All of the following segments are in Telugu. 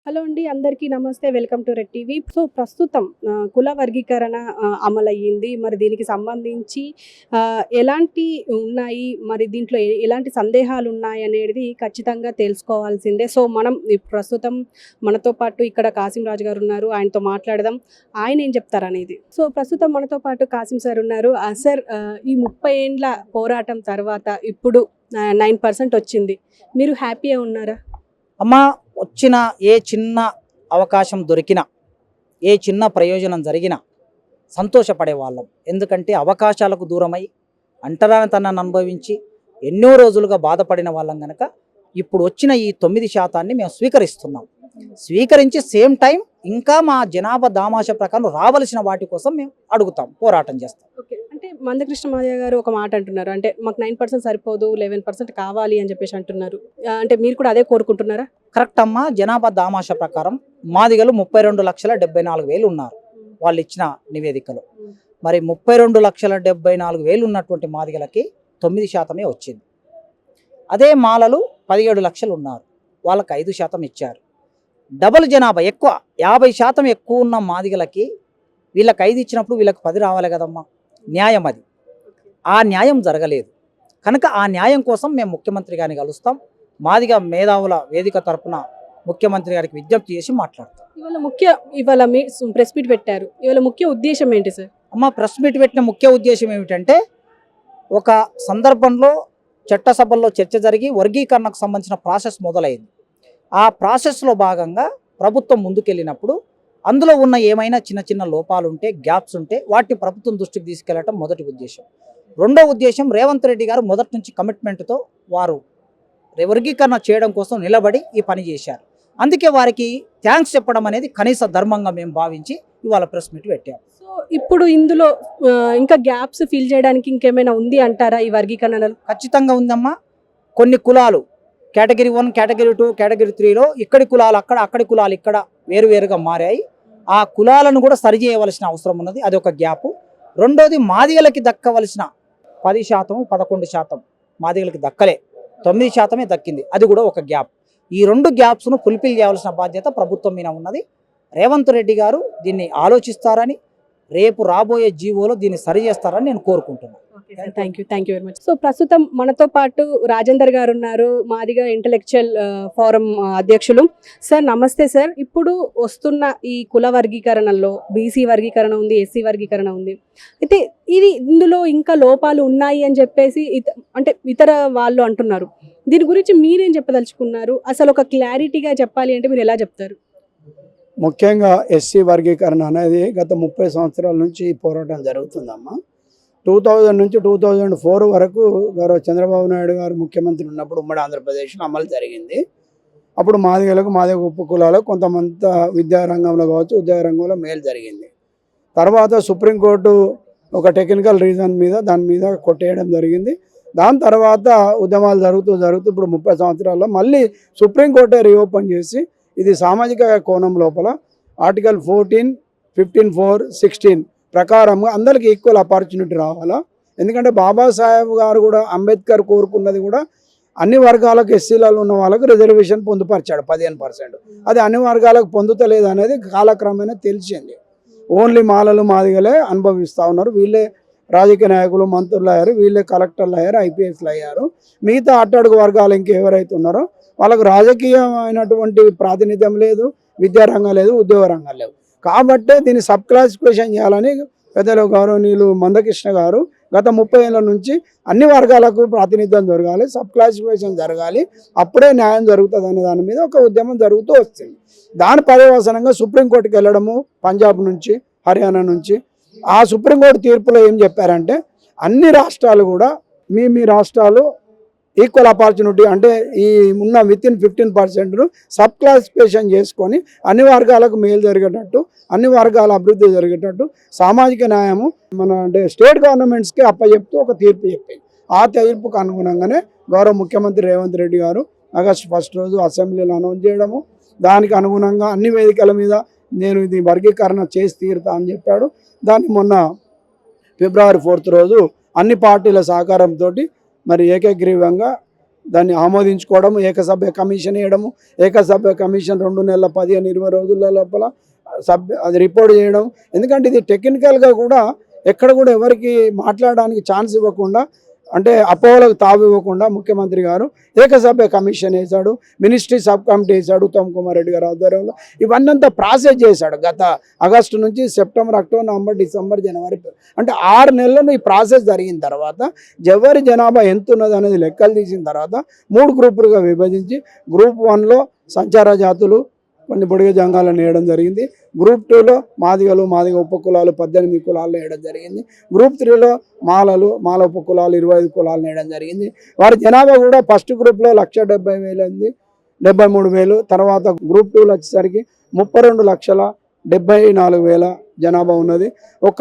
హలో అండి. అందరికీ నమస్తే. Welcome to red TV. So, ప్రస్తుతం కుల వర్గీకరణ అమలయ్యింది. మరి దీనికి సంబంధించి ఎలాంటి ఉన్నాయి? మరి దీంట్లో ఎలాంటి సందేహాలున్నాయనేది ఖచ్చితంగా తెలుసుకోవాల్సిందే. సో, మనం ప్రస్తుతం మనతో పాటు ఇక్కడ కాసిం రాజు గారున్నారు. ఆయనతో మాట్లాడదాం. ఆయన ఏం చెప్తారనేది. సో, ప్రస్తుతం మనతో పాటు కాసిం సార్ ఉన్నారు. సార్, ఈ 30 ఏండ్ల పోరాటం తర్వాత ఇప్పుడు 9% వచ్చింది. మీరు హ్యాపీగా ఉన్నారా? అమ్మా, వచ్చిన ఏ చిన్న అవకాశం దొరికినా, ఏ చిన్న ప్రయోజనం జరిగినా సంతోషపడేవాళ్ళం. ఎందుకంటే అవకాశాలకు దూరమై అంటరానితనాన్ని అనుభవించి ఎన్నో రోజులుగా బాధపడిన వాళ్ళం కనుక ఇప్పుడు వచ్చిన ఈ 9% మేము స్వీకరిస్తున్నాం. స్వీకరించి సేమ్ టైం ఇంకా మా జనాభా దామాష ప్రకారం రావలసిన వాటి కోసం మేము అడుగుతాం, పోరాటం చేస్తాం. ఓకే. అంటే మందకృష్ణ మాదిగ గారు ఒక మాట అంటున్నారు. అంటే మాకు 9% సరిపోదు, 11% కావాలి అని చెప్పేసి అంటున్నారు. అంటే మీరు కూడా అదే కోరుకుంటున్నారా? కరెక్ట్ అమ్మా. జనాభా దామాష ప్రకారం మాదిగలు 32,74,000 ఉన్నారు వాళ్ళు ఇచ్చిన నివేదికలో. మరి 32,74,000 ఉన్నటువంటి మాదిగలకి 9% వచ్చింది. అదే మాలలు 17 లక్షలు ఉన్నారు, వాళ్ళకి 5% ఇచ్చారు. డబుల్ జనాభా ఎక్కువ, 50% ఎక్కువ ఉన్న మాదిగలకి వీళ్ళకి 5 ఇచ్చినప్పుడు వీళ్ళకి 10 రావాలి కదమ్మా. న్యాయం అది. ఆ న్యాయం జరగలేదు కనుక ఆ న్యాయం కోసం మేము ముఖ్యమంత్రి గారిని కలుస్తాం. మాదిగ మేధావుల వేదిక తరపున ముఖ్యమంత్రి గారికి విజ్ఞప్తి చేసి మాట్లాడతాం. ఇవాళ మీ ప్రెస్ మీట్ పెట్టారు. ఇవాళ ముఖ్య ఉద్దేశం ఏంటి సార్? అమ్మ, ప్రెస్ మీట్ పెట్టిన ముఖ్య ఉద్దేశం ఏమిటంటే, ఒక సందర్భంలో చట్టసభల్లో చర్చ జరిగి వర్గీకరణకు సంబంధించిన ప్రాసెస్ మొదలైంది. ఆ ప్రాసెస్లో భాగంగా ప్రభుత్వం ముందుకెళ్ళినప్పుడు అందులో ఉన్న ఏమైనా చిన్న చిన్న లోపాలు ఉంటే, గ్యాప్స్ ఉంటే వాటిని ప్రభుత్వం దృష్టికి తీసుకెళ్లటం మొదటి ఉద్దేశం. రెండో ఉద్దేశం, రేవంత్ రెడ్డి గారు మొదటి నుంచి కమిట్మెంట్తో వారు వర్గీకరణ చేయడం కోసం నిలబడి ఈ పని చేశారు. అందుకే వారికి థ్యాంక్స్ చెప్పడం అనేది కనీస ధర్మంగా మేము భావించి ఇవాళ ప్రెస్ మీట్ పెట్టాము. సో, ఇప్పుడు ఇందులో ఇంకా గ్యాప్స్ ఫిల్ చేయడానికి ఇంకేమైనా ఉంది అంటారా ఈ వర్గీకరణలో? ఖచ్చితంగా ఉందమ్మా. కొన్ని కులాలు కేటగిరీ 1, కేటగిరీ 2, కేటగిరీ 3లో ఇక్కడి కులాలు అక్కడ, అక్కడి కులాలు ఇక్కడ వేరువేరుగా మారాయి. ఆ కులాలను కూడా సరిచేయవలసిన అవసరం ఉన్నది. అది ఒక గ్యాపు. రెండోది, మాదిగలకి దక్కవలసిన 10%, 11% మాదిగలకి దక్కలే, 9% దక్కింది. అది కూడా ఒక గ్యాప్. ఈ 2 గ్యాప్స్ను ఫుల్ఫిల్ చేయవలసిన బాధ్యత ప్రభుత్వం మీద ఉన్నది. రేవంత్ రెడ్డి గారు దీన్ని ఆలోచిస్తారని, రేపు రాబోయే జీవోలో దీన్ని సరి చేస్తారని నేను కోరుకుంటున్నాను. Thank you very much. So, ప్రస్తుతం మనతో పాటు రాజేందర్ గారు ఉన్నారు, మాదిగ ఇంటలెక్చువల్ ఫోరం అధ్యక్షులు. సార్, నమస్తే సార్. ఇప్పుడు వస్తున్న ఈ కుల వర్గీకరణలో బీసీ వర్గీకరణ ఉంది, ఎస్సీ వర్గీకరణ ఉంది. అయితే ఇందులో ఇంకా లోపాలు ఉన్నాయి అని చెప్పేసి అంటే ఇతర వాళ్ళు అంటున్నారు. దీని గురించి మీరేం చెప్పదలుచుకున్నారు? అసలు ఒక క్లారిటీగా చెప్పాలి అంటే మీరు ఎలా చెప్తారు? ముఖ్యంగా ఎస్సీ వర్గీకరణ అనేది గత 30 సంవత్సరాల నుంచి పోరాటం జరుగుతుందమ్మా. 2000 నుంచి 2004 వరకు గౌరవ చంద్రబాబు నాయుడు గారు ముఖ్యమంత్రి ఉన్నప్పుడు ఉమ్మడి ఆంధ్రప్రదేశ్లో అమలు జరిగింది. అప్పుడు మాదిగలకు, మాదిగ ఉప కులాలకు కొంతమంత విద్యారంగంలో కావచ్చు, ఉద్యోగ రంగంలో మేలు జరిగింది. తర్వాత సుప్రీంకోర్టు ఒక టెక్నికల్ రీజన్ మీద దాని మీద కొట్టేయడం జరిగింది. దాని తర్వాత ఉద్యమాలు జరుగుతూ ఇప్పుడు 30 సంవత్సరాల్లో మళ్ళీ సుప్రీంకోర్టే రీఓపెన్ చేసి ఇది సామాజిక కోణం లోపల ఆర్టికల్ 14, 15(4), 16 ప్రకారంగా అందరికీ ఈక్వల్ ఆపర్చునిటీ రావాలా. ఎందుకంటే బాబాసాహెబ్ గారు కూడా, అంబేద్కర్ కోరుకున్నది కూడా అన్ని వర్గాలకు, ఎస్సీలలో ఉన్న వాళ్ళకు రిజర్వేషన్ పొందుపరిచాడు 15%. అది అన్ని వర్గాలకు పొందుతలేదు అనేది కాలక్రమేణా తెలిసింది. ఓన్లీ మాలలు, మాదిగలే అనుభవిస్తూ ఉన్నారు. వీళ్ళే రాజకీయ నాయకులు, మంత్రులు అయ్యారు, వీళ్ళే కలెక్టర్లు అయ్యారు, ఐపీఎస్లు అయ్యారు. మిగతా అట్టడుగు వర్గాలు ఇంకెవరైతే ఉన్నారో వాళ్ళకు రాజకీయమైనటువంటి ప్రాతినిధ్యం లేదు, విద్యారంగం లేదు, ఉద్యోగ రంగం లేవు. కాబట్టే దీన్ని సబ్ క్లాసిఫికేషన్ చేయాలని పెద్దలు గౌరవనీయులు మందకృష్ణ గారు గత 30 ఏళ్ళ నుంచి అన్ని వర్గాలకు ప్రాతినిధ్యం జరగాలి, సబ్ క్లాసిఫికేషన్ జరగాలి, అప్పుడే న్యాయం జరుగుతుంది అనే దాని మీద ఒక ఉద్యమం జరుగుతూ వస్తుంది. దాని పర్యవసనంగా సుప్రీంకోర్టుకి వెళ్ళడము, పంజాబ్ నుంచి, హర్యానా నుంచి. ఆ సుప్రీంకోర్టు తీర్పులో ఏం చెప్పారంటే, అన్ని రాష్ట్రాలు కూడా మీ రాష్ట్రాలు ఈక్వల్ ఆపర్చునిటీ అంటే ఈ ఉన్న వితిన్ 15%ను సబ్ క్లాసిఫికేషన్ చేసుకొని అన్ని వర్గాలకు మేలు జరిగేటట్టు, అన్ని వర్గాల అభివృద్ధి జరిగేటట్టు సామాజిక న్యాయము అంటే స్టేట్ గవర్నమెంట్స్కి అప్పచెప్తూ ఒక తీర్పు చెప్పింది. ఆ తీర్పుకు అనుగుణంగానే గౌరవ ముఖ్యమంత్రి రేవంత్ రెడ్డి గారు ఆగస్టు 1 రోజు అసెంబ్లీలో అనౌన్స్ చేయడము, దానికి అనుగుణంగా అన్ని వేదికల మీద నేను ఇది వర్గీకరణ చేసి తీరుతా అని చెప్పాడు. దాన్ని మొన్న ఫిబ్రవరి 4 రోజు అన్ని పార్టీల సహకారంతో మరి ఏకగ్రీవంగా దాన్ని ఆమోదించుకోవడం, ఏకసభ్య కమిషన్ వేయడము, ఏకసభ్య కమిషన్ 2 నెలల 15-20 రోజుల లోపల అది రిపోర్ట్ చేయడం. ఎందుకంటే ఇది టెక్నికల్గా కూడా ఎక్కడ కూడా ఎవరికి మాట్లాడడానికి ఛాన్స్ ఇవ్వకుండా, అంటే అపోహలకు తావు ఇవ్వకుండా ముఖ్యమంత్రి గారు ఏకసభ్య కమిషన్ వేశాడు, మినిస్ట్రీ సబ్ కమిటీ వేశాడు ఉత్తమ్ కుమార్ రెడ్డి గారి ఆధ్వర్యంలో. ఇవన్నంతా ప్రాసెస్ చేశాడు. గత ఆగస్టు నుంచి సెప్టెంబర్, అక్టోబర్, నవంబర్, డిసెంబర్, జనవరి, అంటే 6 నెలలు ఈ ప్రాసెస్ జరిగిన తర్వాత ఎవరి జనాభా ఎంత ఉన్నది అనేది లెక్కలు తీసిన తర్వాత 3 గ్రూపులుగా విభజించి గ్రూప్ 1లో సంచార జాతులు, కొన్ని బుడిగ జంగాలను వేయడం జరిగింది. గ్రూప్ 2లో మాదిగ ఉపకులాలు 18 కులాలను వేయడం జరిగింది. గ్రూప్ 3లో మాల ఉపకులాలు 25 కులాలను వేయడం జరిగింది. వారి జనాభా కూడా ఫస్ట్ గ్రూప్లో 1,70,000 73,000, తర్వాత గ్రూప్ 2లో వచ్చేసరికి 32,74,000 జనాభా ఉన్నది. ఒక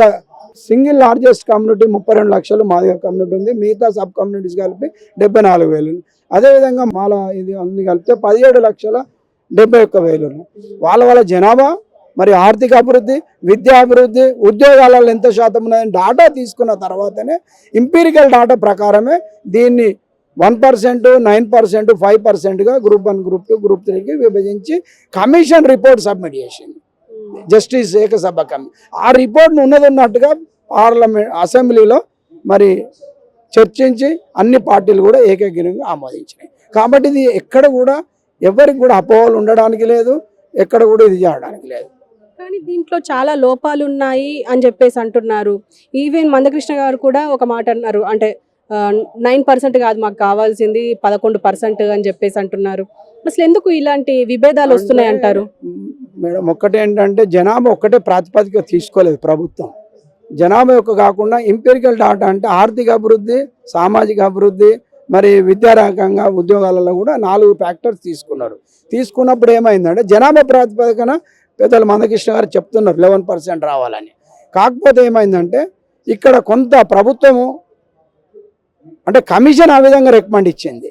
సింగిల్ లార్జెస్ట్ కమ్యూనిటీ 32 లక్షలు మాదిగ కమ్యూనిటీ ఉంది. మిగతా సబ్ కమ్యూనిటీస్ కలిపి 74,000. అదేవిధంగా మాల ఇది అన్ని కలిపితే 17,71,000 ఉన్నాయి. వాళ్ళ జనాభా, మరి ఆర్థిక అభివృద్ధి, విద్యా అభివృద్ధి, ఉద్యోగాలలో ఎంత శాతం ఉన్నదని డాటా తీసుకున్న తర్వాతనే ఎంపీరికల్ డాటా ప్రకారమే దీన్ని 1%, 9%, 5%గా గ్రూప్ 1, గ్రూప్ 2, గ్రూప్ 3కి విభజించి కమిషన్ రిపోర్ట్ సబ్మిట్ చేసింది జస్టిస్ ఏకసభ కమిషన్. ఆ రిపోర్ట్ను ఉన్నట్టుగా పార్లమెంట్ అసెంబ్లీలో మరి చర్చించి అన్ని పార్టీలు కూడా ఏకగ్రీవంగా ఆమోదించినాయి. కాబట్టి ఇది ఎక్కడ కూడా ఎవరికి కూడా అపోహలు ఉండడానికి లేదు, ఎక్కడ కూడా ఇది చేయడానికి లేదు. కానీ దీంట్లో చాలా లోపాలు ఉన్నాయి అని చెప్పేసి అంటున్నారు. ఈవెన్ మందకృష్ణ గారు కూడా ఒక మాట అన్నారు, అంటే 9% కాదు మాకు కావాల్సింది 11% అని చెప్పేసి అంటున్నారు. అసలు ఎందుకు ఇలాంటి విభేదాలు వస్తున్నాయి అంటారు? మేడం, ఒక్కటే ఏంటంటే జనాభా ఒక్కటే ప్రాతిపదిక తీసుకోలేదు ప్రభుత్వం. జనాభా యొక్క కాకుండా ఎంపిరికల్ డాటా అంటే ఆర్థిక అభివృద్ధి, సామాజిక అభివృద్ధి, మరి విద్యారకంగా ఉద్యోగాలలో కూడా 4 ఫ్యాక్టర్స్ తీసుకున్నారు. తీసుకున్నప్పుడు ఏమైందంటే జనాభా ప్రాతిపదికన పెద్దలు మందకృష్ణ గారు చెప్తున్నారు 11% రావాలని. కాకపోతే ఏమైందంటే ఇక్కడ కొంత ప్రభుత్వము అంటే కమిషన్ ఆ విధంగా రికమెండ్ ఇచ్చింది.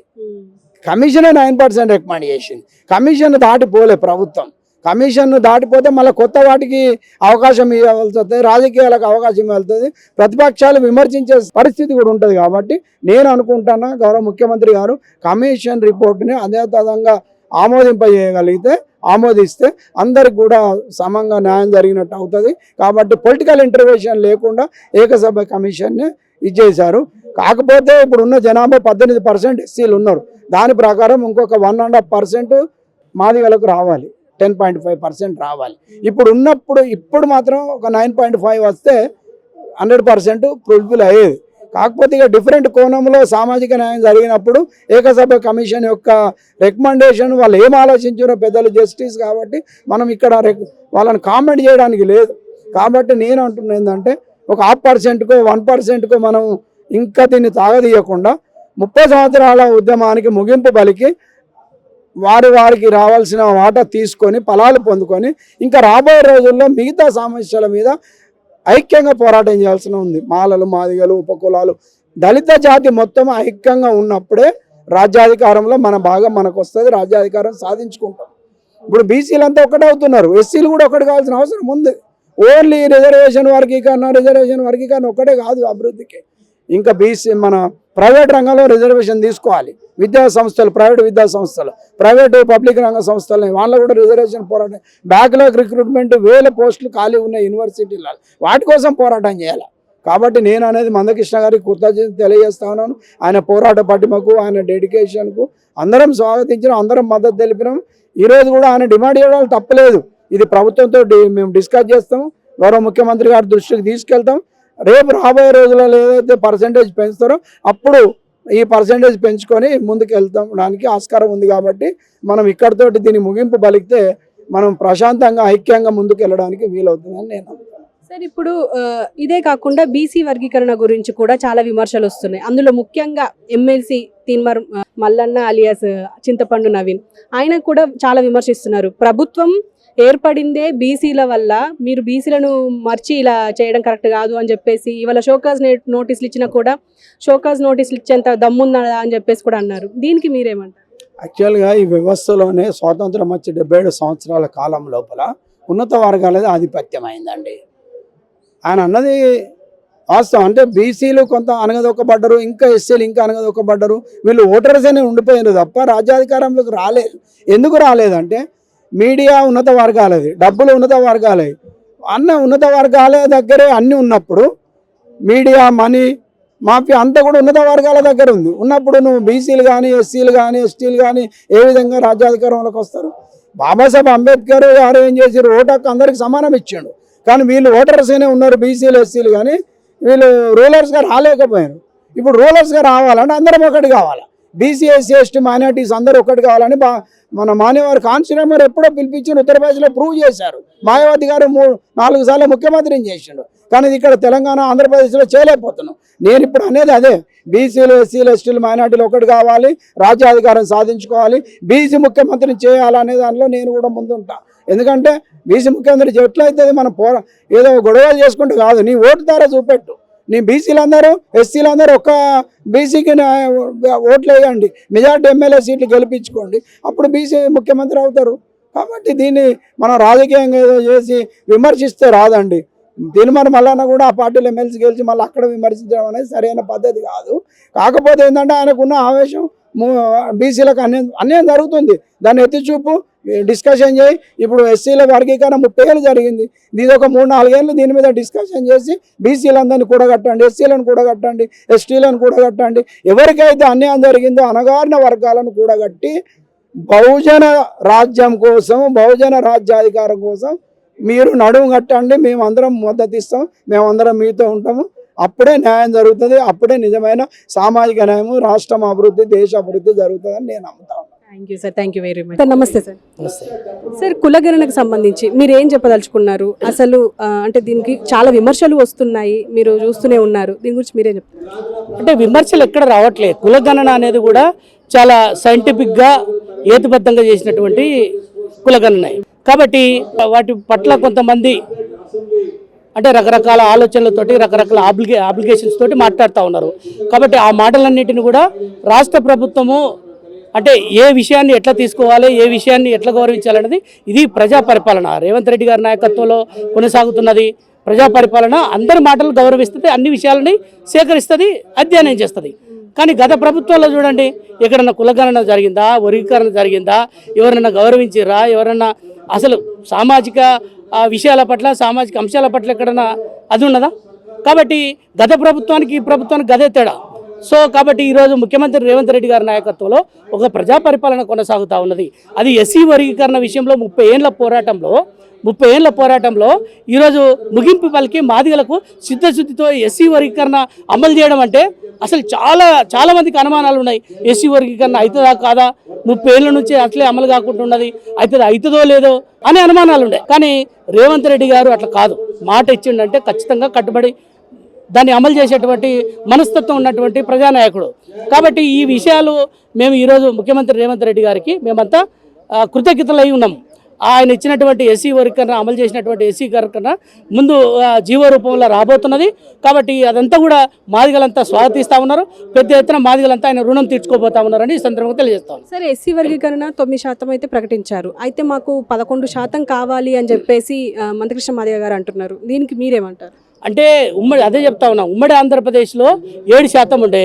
కమిషనే 9% రికమెండ్ చేసింది. కమిషన్ దాటిపోలే ప్రభుత్వం. కమిషన్ దాటిపోతే మళ్ళీ కొత్త వాటికి అవకాశం ఇవ్వాల్సి వస్తుంది, రాజకీయాలకు అవకాశం ఇవ్వాల్సి, ప్రతిపక్షాలు విమర్శించే పరిస్థితి కూడా ఉంటుంది. కాబట్టి నేను అనుకుంటున్నా గౌరవ ముఖ్యమంత్రి గారు కమిషన్ రిపోర్ట్ని అదేవిధంగా ఆమోదింపజేయగలిగితే, ఆమోదిస్తే అందరికి కూడా సమంగా న్యాయం జరిగినట్టు అవుతుంది. కాబట్టి పొలిటికల్ ఇంటర్వెన్షన్ లేకుండా ఏకసభ్య కమిషన్ని ఇచ్చేశారు. కాకపోతే ఇప్పుడున్న జనాభా 18% ఎస్సీలు ఉన్నారు. దాని ప్రకారం ఇంకొక 1.5% మాదిగలకు రావాలి, 10.5% రావాలి. ఇప్పుడు మాత్రం ఒక 9.5 వస్తే 100% ఫుల్ఫిల్ అయ్యేది. కాకపోతే ఇక డిఫరెంట్ కోణంలో సామాజిక న్యాయం జరిగినప్పుడు ఏకసభ్య కమిషన్ యొక్క రికమెండేషన్ వాళ్ళు ఏం ఆలోచించారో పెద్దలు జస్టిస్ కాబట్టి మనం ఇక్కడ వాళ్ళని కామెంట్ చేయడానికి లేదు. కాబట్టి నేను అంటున్నా ఏంటంటే ఒక 0.5%కో 1%కో మనం ఇంకా దీన్ని తాగదీయకుండా 30 సంవత్సరాల ఉద్యమానికి ముగింపు పలికి వారికి రావాల్సిన వాటా తీసుకొని ఫలాలు పొందుకొని ఇంకా రాబోయే రోజుల్లో మిగతా సమస్యల మీద ఐక్యంగా పోరాటం చేయాల్సిన ఉంది. మాదిగలు, ఉపకులాలు, దళిత జాతి మొత్తం ఐక్యంగా ఉన్నప్పుడే రాజ్యాధికారంలో మన భాగం మనకు వస్తుంది, రాజ్యాధికారం సాధించుకుంటాం. ఇప్పుడు బీసీలంతా ఒకటే అవుతున్నారు, ఎస్సీలు కూడా ఒకటి కావాల్సిన అవసరం ఉంది. ఓన్లీ రిజర్వేషన్ వర్గీకరణ ఒక్కటే కాదు అభివృద్ధికి. ఇంకా బీసీ మన ప్రైవేట్ రంగంలో రిజర్వేషన్ తీసుకోవాలి. విద్యా సంస్థలు, ప్రైవేట్ విద్యా సంస్థలు, ప్రైవేటు పబ్లిక్ రంగ సంస్థలు, వాళ్ళకు కూడా రిజర్వేషన్ పోరాటం. బ్యాక్లాగ్ రిక్రూట్మెంట్ 1000 పోస్టులు ఖాళీ ఉన్నాయి యూనివర్సిటీలలో, వాటి కోసం పోరాటం చేయాలి. కాబట్టి నేను అనేది మందకృష్ణ గారికి కృతజ్ఞత తెలియజేస్తా ఉన్నాను. ఆయన పోరాట పటిమకు, ఆయన డెడికేషన్కు అందరం స్వాగతించినాం, అందరం మద్దతు తెలిపినాం. ఈరోజు కూడా ఆయన డిమాండ్ చేయడం తప్పలేదు. ఇది ప్రభుత్వంతో మేము డిస్కస్ చేస్తాం, గౌరవ ముఖ్యమంత్రి గారి దృష్టికి తీసుకెళ్తాం. రేపు రాబోయే రోజులలో ఏదైతే పర్సంటేజ్ పెంచుతారో అప్పుడు ఈ పర్సంటేజ్ పెంచుకొని ముందుకు వెళ్తానికి ఆస్కారం ఉంది. కాబట్టి మనం ఇక్కడితోటి దీన్ని ముగింపు పలికితే మనం ప్రశాంతంగా ఐక్యంగా ముందుకు వెళ్ళడానికి వీలవుతుందని నేను అనుకుంటున్నాను. సార్, ఇప్పుడు ఇదే కాకుండా బీసీ వర్గీకరణ గురించి కూడా చాలా విమర్శలు వస్తున్నాయి. అందులో ముఖ్యంగా ఎమ్మెల్సీ తీన్మార్ మల్లన్న అలియాస్ చింతపండు నవీన్, ఆయన కూడా చాలా విమర్శిస్తున్నారు. ప్రభుత్వం ఏర్పడిందే బీసీల వల్ల, మీరు బీసీలను మర్చి ఇలా చేయడం కరెక్ట్ కాదు అని చెప్పేసి ఇవాళ షోకాజ్ నోటీసులు ఇచ్చినా కూడా షోకాజ్ నోటీసులు ఇచ్చేంత దమ్ముందా అని చెప్పేసి కూడా అన్నారు. దీనికి మీరేమంటారు? యాక్చువల్గా ఈ వ్యవస్థలోనే స్వాతంత్రం వచ్చి 77 సంవత్సరాల కాలం లోపల ఉన్నత వర్గాలది ఆధిపత్యం అయిందండి. ఆయన అన్నది వాస్తవం. అంటే బీసీలు కొంత అనగదొక్కబడ్డరు, ఇంకా ఎస్సీలు ఇంకా అనగదొక్కబడ్డరు. వీళ్ళు ఓటర్స్ అనే ఉండిపోయినారు తప్ప రాజ్యాధికారంలోకి రాలేదు. ఎందుకు రాలేదంటే మీడియా ఉన్నత వర్గాలది, డబ్బులు ఉన్నత వర్గాలవి, ఉన్నత వర్గాల దగ్గరే అన్నీ ఉన్నప్పుడు మీడియా, మనీ, మాఫియా అంతా కూడా ఉన్నత వర్గాల దగ్గర ఉంది. ఉన్నప్పుడు నువ్వు బీసీలు కానీ ఎస్సీలు కానీ ఎస్టీలు కానీ ఏ విధంగా రాజ్యాధికారంలోకి వస్తారు? బాబాసాహెబ్ అంబేద్కర్ గారు ఏం చేశారు? ఓటు హక్కు అందరికి సమానం ఇచ్చాడు. కానీ వీళ్ళు ఓటర్స్గానే ఉన్నారు, బీసీలు ఎస్సీలు, కానీ వీళ్ళు రూలర్స్గా రాలేకపోయారు. ఇప్పుడు రూలర్స్గా రావాలంటే అందరం ఒకటి కావాలి. బీసీ ఎస్సీ ఎస్టీ మైనార్టీస్ అందరూ ఒకటి కావాలని మన మానేవారు కాన్స్టిట్యూషన్ ఎప్పుడో పిలిపించి ఉత్తరప్రదేశ్లో ప్రూవ్ చేశారు. మాయావతి గారు 3-4 సార్లు ముఖ్యమంత్రిని చేసిండు. కానీ ఇది ఇక్కడ తెలంగాణ ఆంధ్రప్రదేశ్లో చేయలేకపోతున్నాం. నేను ఇప్పుడు అనేది అదే, బీసీలు ఎస్సీలు ఎస్టీలు మైనార్టీలు ఒకటి కావాలి, రాజ్యాధికారం సాధించుకోవాలి, బీసీ ముఖ్యమంత్రిని చేయాలనే దానిలో నేను కూడా ముందుంటా. ఎందుకంటే బీసీ ముఖ్యమంత్రి ఎట్లయితే మనం ఏదో గొడవలు చేసుకుంటూ కాదు, నీ ఓటు ద్వారా చూపెట్టు. నీ బీసీలు అందరూ ఎస్సీలు అందరూ ఒక్క బీసీకి ఓట్లు వేయండి, మెజార్టీ ఎమ్మెల్యే సీట్లు గెలిపించుకోండి, అప్పుడు బీసీ ముఖ్యమంత్రి అవుతారు. కాబట్టి దీన్ని మనం రాజకీయంగా ఏదో చేసి విమర్శిస్తే రాదండి. తిరుమల మల్లన్న కూడా ఆ పార్టీలో ఎమ్మెల్సీ గెలిచి మళ్ళీ అక్కడ విమర్శించడం అనేది సరైన పద్ధతి కాదు. కాకపోతే ఏంటంటే ఆయనకున్న ఆవేశం బీసీలకు అన్యాయం జరుగుతుంది, దాన్ని ఎత్తి చూపు, డిస్కషన్ చేయి. ఇప్పుడు ఎస్సీల వర్గీకరణ 30 ఏళ్ళు జరిగింది, ఇది ఒక 3-4 ఏళ్ళు దీని మీద డిస్కషన్ చేసి బీసీలందరినీ కూడగట్టండి, ఎస్సీలను కూడగట్టండి, ఎస్టీలను కూడగట్టండి. ఎవరికైతే అన్యాయం జరిగిందో అనగారిన వర్గాలను కూడగట్టి బహుజన రాజ్యం కోసం, బహుజన రాజ్యాధికారం కోసం మీరు నడుము కట్టండి, మేమందరం మద్దతు ఇస్తాం, మేమందరం మీతో ఉంటాము. అప్పుడే న్యాయం జరుగుతుంది, అప్పుడే నిజమైన సామాజిక న్యాయం, రాష్ట్రం అభివృద్ధి, దేశ అభివృద్ధి జరుగుతుందని నేను నమ్ముతాను. Thank you sir, thank you very much. నమస్తే సార్. సార్, కులగణనకు సంబంధించి మీరు ఏం చెప్పదలుచుకున్నారు? అసలు అంటే దీనికి చాలా విమర్శలు వస్తున్నాయి, మీరు చూస్తూనే ఉన్నారు, దీని గురించి మీరేం చెప్తారు? అంటే విమర్శలు ఎక్కడ రావట్లేదు. కులగణన అనేది కూడా చాలా సైంటిఫిక్గా హేతుబద్ధంగా చేసినటువంటి కులగణన. కాబట్టి వాటి పట్ల కొంతమంది అంటే రకరకాల ఆలోచనలతోటి, రకరకాల అప్లికేషన్స్ తోటి మాట్లాడుతూ ఉన్నారు. కాబట్టి ఆ మాటలన్నింటినీ కూడా రాష్ట్ర ప్రభుత్వము అంటే ఏ విషయాన్ని ఎట్లా తీసుకోవాలి, ఏ విషయాన్ని ఎట్లా గౌరవించాలనేది ఇది ప్రజా పరిపాలన. రేవంత్ రెడ్డి గారి నాయకత్వంలో కొనసాగుతున్నది ప్రజా పరిపాలన. అందరి మాటలు గౌరవిస్తుంది, అన్ని విషయాలని సేకరిస్తుంది, అధ్యయనం చేస్తుంది. కానీ గత ప్రభుత్వంలో చూడండి, ఎక్కడన్నా కులగణన జరిగిందా, వర్గీకరణ జరిగిందా, ఎవరన్నా గౌరవించిరా, ఎవరన్నా అసలు సామాజిక విషయాల పట్ల, సామాజిక అంశాల పట్ల ఎక్కడన్నా అది ఉన్నదా? కాబట్టి గత ప్రభుత్వానికి ఈ ప్రభుత్వానికి గదే తేడా. సో కాబట్టి ఈరోజు ముఖ్యమంత్రి రేవంత్ రెడ్డి గారి నాయకత్వంలో ఒక ప్రజా పరిపాలన కొనసాగుతూ ఉన్నది. అది ఎస్సీ వర్గీకరణ విషయంలో 30 ఏళ్ల పోరాటంలో ఈరోజు ముగింపు పలికి మాదిగలకు సిద్ధశుద్ధితో ఎస్సీ వర్గీకరణ అమలు చేయడం అంటే అసలు చాలా మందికి అనుమానాలు ఉన్నాయి. ఎస్సీ వర్గీకరణ అవుతుందా కాదా, 30 ఏళ్ళ నుంచి అట్లే అమలు కాకుండా ఉన్నది, అవుతుందో లేదో అనే అనుమానాలు ఉన్నాయి. కానీ రేవంత్ రెడ్డి గారు అట్లా కాదు, మాట ఇచ్చిండంటే ఖచ్చితంగా కట్టుబడి దాన్ని అమలు చేసేటువంటి మనస్తత్వం ఉన్నటువంటి ప్రజానాయకుడు. కాబట్టి ఈ విషయాలు మేము ఈరోజు ముఖ్యమంత్రి రేవంత్ రెడ్డి గారికి మేమంతా కృతజ్ఞతలై ఉన్నాము. ఆయన ఇచ్చినటువంటి ఎస్సీ వర్గీకరణ, అమలు చేసినటువంటి ఎస్సీ వర్గీకరణ ముందు జీవో రూపంలో రాబోతున్నది. కాబట్టి అదంతా కూడా మాదిగలంతా స్వాగతిస్తూ ఉన్నారు. పెద్ద ఎత్తున మాదిగలంతా ఆయన రుణం తీర్చుకోబోతా ఉన్నారని ఈ సందర్భంగా తెలియజేస్తాం. సరే, ఎస్సీ వర్గీకరణ 9% అయితే ప్రకటించారు, అయితే మాకు 11% కావాలి అని చెప్పేసి మందకృష్ణ మాదిగ గారు అంటున్నారు. దీనికి మీరేమంటారు? అంటే అదే చెప్తా ఉన్నా, ఉమ్మడి ఆంధ్రప్రదేశ్లో 7% ఉండే,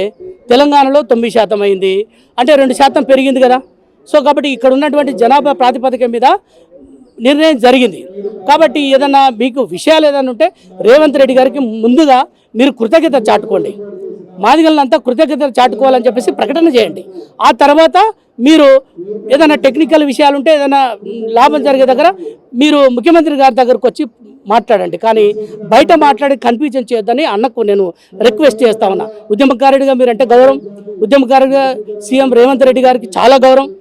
తెలంగాణలో 9% అయింది, అంటే 2% పెరిగింది కదా. సో కాబట్టి ఇక్కడ ఉన్నటువంటి జనాభా ప్రాతిపదిక మీద నిర్ణయం జరిగింది. కాబట్టి ఏదన్నా మీకు విషయాలు ఏదైనా ఉంటే రేవంత్ రెడ్డి గారికి ముందుగా మీరు కృతజ్ఞత చాటుకోండి, మాదిగలంతా కృతజ్ఞత చాటుకోవాలని చెప్పేసి ప్రకటన చేయండి. ఆ తర్వాత మీరు ఏదైనా టెక్నికల్ విషయాలు ఉంటే, ఏదైనా లాభం జరిగే దగ్గర మీరు ముఖ్యమంత్రి గారి దగ్గరకు వచ్చి మాట్లాడండి. కానీ బయట మాట్లాడి కన్ఫ్యూజన్ చేయొద్దని అన్నకు నేను రిక్వెస్ట్ చేస్తా ఉన్నా. ఉద్యమకారుడిగా మీరంటే గౌరవం, ఉద్యమకారుడిగా సీఎం రేవంత్ రెడ్డి గారికి చాలా గౌరవం.